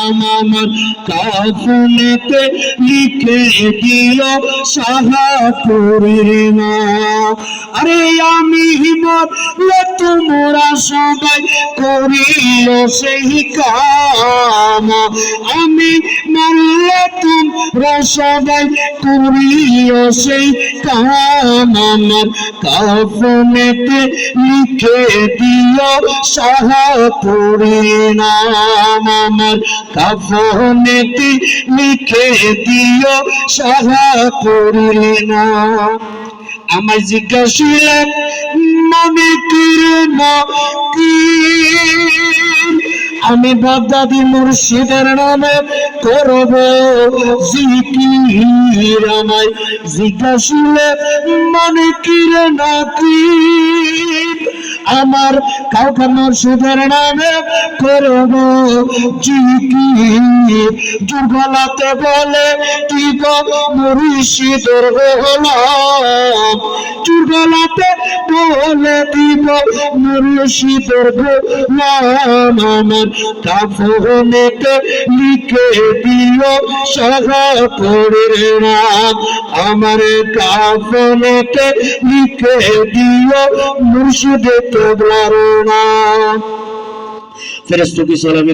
আমার কাফনেতে লিখে দিও শাহপুরের নাম। আরে আমি মরলে তোমরা সবাই করিও সেই কাম, আমি মরলে তোমরা সবাই করিও সেই কাম। আমার কাফনেতে লিখে দিও শাহপুরের নাম, আমার কাফনেতে লিখে দিও শাহপুরের নাম। আমায় জিজ্ঞাসিলেন মনে কিরণ কি, আমি বাগদাদি মুর্শিদের নামে করব জিকির। আমায় জিজ্ঞাসিলেন মনে কিরণ কি, আমার কাউকে মুর্শিদের নামে করব জিকির। দুর্গলাতে বলে কি গো মুর্শিদের গোলাম, দুর্গলাতে বলে দিব মুর্শিদের গোলাম। আমার কাফনেতে লিখে দিও শাহপুরের নাম, আমার কাফনেতে লিখে দিও মুর্শিদের তোবলার নাম। ফেরেশতা কি সালামে